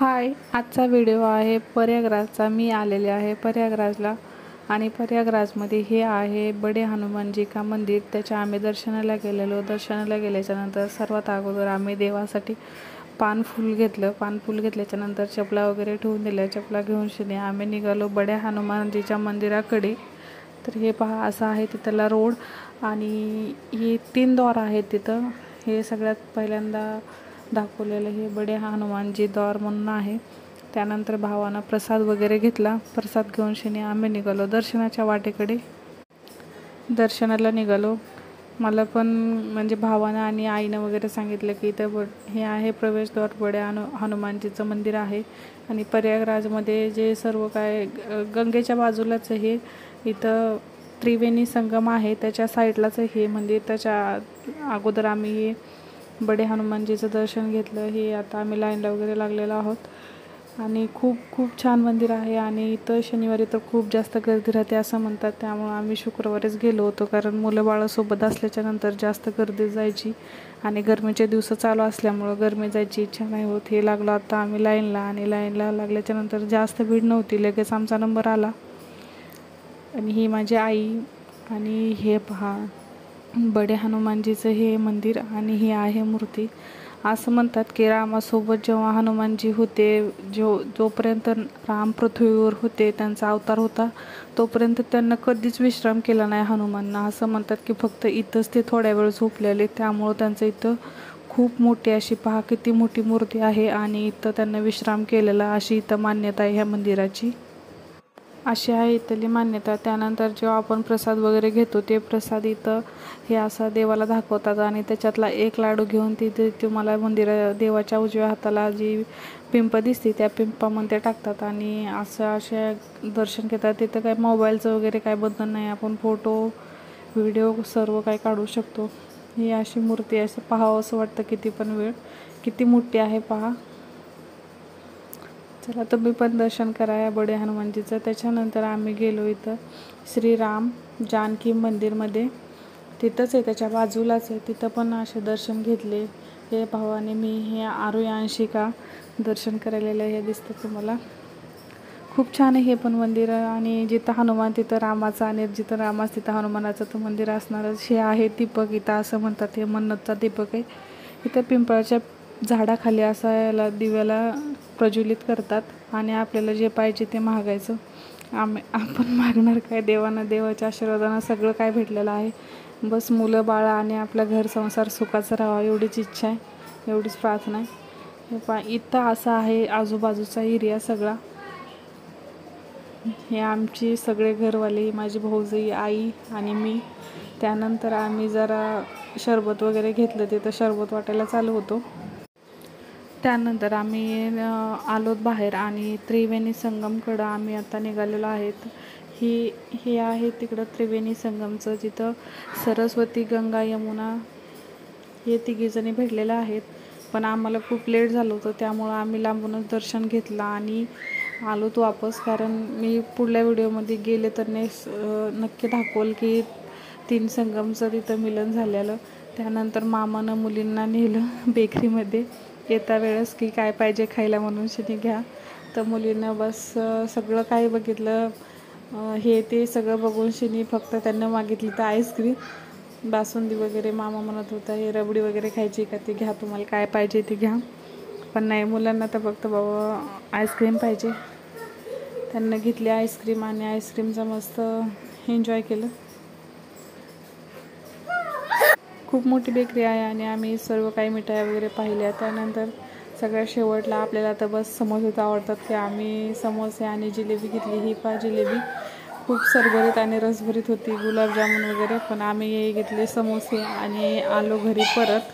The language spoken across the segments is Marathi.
हाय, आजचा व्हिडिओ आहे प्रयागराजचा। मी आलेले आहे प्रयागराजला आणि प्रयागराजमध्ये हे आहे बडे हनुमानजी का मंदिर। त्याच्या आम्ही दर्शनाला गेलेलो। दर्शनाला गेल्याच्यानंतर सर्वात अगोदर आम्ही देवासाठी पानफूल घेतलं। पानफूल घेतल्याच्यानंतर चपला वगैरे ठेवून दिल्या। चपला घेऊन शिने आम्ही निघालो बड्या हनुमानजीच्या मंदिराकडे। तर हे पहा, असा आहे तिथला रोड आणि हे 3 द्वार आहेत तिथं। हे सगळ्यात पहिल्यांदा दाखवलेलं हे बडे हनुमानजी द्वार म्हणून आहे। त्यानंतर भावानं प्रसाद वगैरे घेतला। प्रसाद घेऊन शिने आम्ही निघालो दर्शनाच्या वाटेकडे। दर्शनाला निघालो। मला पण म्हणजे भावानं आणि आईनं वगैरे सांगितलं की इथं हे आहे प्रवेशद्वार, बडे हनुमानजीचं मंदिर आहे। आणि प्रयागराजमध्ये जे सर्व काय गंगेच्या बाजूलाच हे इथं त्रिवेणी संगम आहे, त्याच्या साईडलाच हे मंदिर। त्याच्या अगोदर आम्ही हे बडे हनुमानजीचं दर्शन घेतलं। हे आता आम्ही लाईनला वगैरे लागलेलो आहोत आणि खूप छान मंदिर आहे। आणि इथं शनिवारी तर खूप जास्त गर्दी राहते असं म्हणतात, त्यामुळे आम्ही शुक्रवारीच गेलो होतो, कारण मुलं बाळासोबत असल्याच्यानंतर जास्त गर्दी जायची आणि गरमीचे दिवस चालू असल्यामुळं गरमी जायची इच्छा नाही होत। हे लागलो आता आम्ही लाईनला आणि लाईनला लागल्याच्यानंतर जास्त भीड नव्हती, लगेच आमचा नंबर आला। आणि ही माझी आई आणि हे पहा बडे हनुमानजीचं हे मंदिर आणि ही आहे मूर्ती। असं म्हणतात की रामासोबत जेव्हा हनुमानजी होते, जोपर्यंत राम पृथ्वीवर होते, त्यांचा अवतार होता, तोपर्यंत त्यांना कधीच विश्राम केला नाही हनुमानना। असं म्हणतात की फक्त इथंच ते थोड्या वेळ झोपलेले, त्यामुळं त्यांचं इथं खूप मोठी अशी पहा किती मोठी मूर्ती आहे आणि इथं त्यांना विश्राम केलेला, अशी इथं मान्यता आहे ह्या मंदिराची। अशी आहे इथली मान्यता। त्यानंतर जेव्हा आपण प्रसाद वगैरे घेतो, ते प्रसाद इथं हे असं देवाला दाखवतात आणि त्याच्यातला एक लाडू घेऊन तिथे तुम्हाला देवाच्या उजव्या हाताला जी पिंप दिसते त्या पिंपामध्ये टाकतात आणि असे दर्शन घेतात। तिथं काय मोबाईलचं वगैरे काय बंधन नाही, आपण फोटो व्हिडिओ सर्व काय काढू शकतो। ही अशी मूर्ती असं पाहावं असं वाटतं किती पण वेळ, किती मोठी आहे पहा। चला तुम्ही पण दर्शन करा या बडे हनुमानजीचं। त्याच्यानंतर आम्ही गेलो इथं श्रीराम जानकी मंदिरमध्ये, तिथंच आहे त्याच्या बाजूलाच आहे, तिथं पण असे दर्शन घेतले। हे भावाने मी हे आरोयांशी का दर्शन करायला हे दिसतं तुम्हाला। खूप छान आहे हे पण मंदिर आणि जिथं हनुमान तिथं रामाचा आणि जिथं रामाच तिथं हनुमानाचं तर मंदिर असणारच। हे आहे दीपक इथं, असं म्हणतात हे मन्नतचा दीपक आहे। इथं पिंपळाच्या झाडाखाली असा याला दिव्याला प्रज्वलित करतात आणि आपल्याला जे पाहिजे ते मागायचं। आपण मागणार काय, देवाच्या आशीर्वादानं सगळं काय भेटलेलं आहे। बस मुलं बाळा आणि आपला घर संसार सुखाचा राहावा एवढीच इच्छा आहे, एवढीच प्रार्थना आहे। इथं असा आहे आजूबाजूचा एरिया सगळा। हे आमची सगळे घरवाले, माझी भाऊजाई, आई आणि मी। त्यानंतर आम्ही जरा शरबत वगैरे घेतलं, तिथं शरबत वाटायला चालू होतो। त्यानंतर आम्ही आलोत बाहेर आणि त्रिवेणी संगमकडं आम्ही आता निघालेलो आहेत। हे आहे तिकडं त्रिवेणी संगमचं, जिथं सरस्वती, गंगा, यमुना हे तिघीजणी भेटलेल्या आहेत। पण आम्हाला खूप लेट झालं होतं, त्यामुळं आम्ही लांबूनच दर्शन घेतलं आणि आलोत वापस। कारण मी पुढल्या व्हिडिओमध्ये गेले तर नक्की दाखवल की 3 संगमचं तिथं मिलन झालेलं। त्यानंतर मामानं मुलींना नेलं बेकरीमध्ये येता वेळेस की काय पाहिजे खायला म्हणून शिनी घ्या। तर मुलींना बस सगळं काय बघितलं, हे ते सगळं बघून शिनी फक्त त्यांना मागितली तर आईस्क्रीम, बासुंदी वगैरे। मामा म्हणत होता हे रबडी वगैरे खायची का, ती घ्या, तुम्हाला काय पाहिजे ते घ्या। पण नाही, मुलांना तर फक्त बाबा आईस्क्रीम पाहिजे। त्यांना घेतली आईस्क्रीम आणि आईस्क्रीमचा मस्त एन्जॉय केलं। खूप मोठी बेकरी आहे आणि आम्ही सर्व काही मिठाई वगैरे पाहिल्या। त्यानंतर सगळ्यात शेवटला आपल्याला तर बस समोसेच आवडतात, की आम्ही समोसे आणि जिलेबी घेतली। ही जिलेबी खूप सरभरीत आणि रसभरीत होती, गुलाबजामुन वगैरे। पण आम्ही घेतले समोसे आणि आलो घरी परत।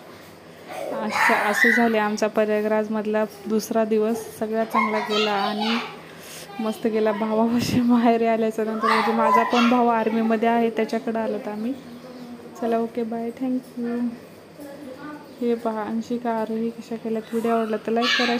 असे झाले आमचा प्रयागराजमधला दुसरा दिवस, सगळ्यात चांगला गेला आणि मस्त गेला। भावापाशी माहेरी आल्याच्यानंतर म्हणजे माझा पण भाऊ आर्मीमध्ये आहे, त्याच्याकडं आलोत आम्ही। चला ओके बाय, थँक्यू। हे पहा अंशिका आरोही कशा केल्यात। व्हिडिओ आवडला तर लाईक करा।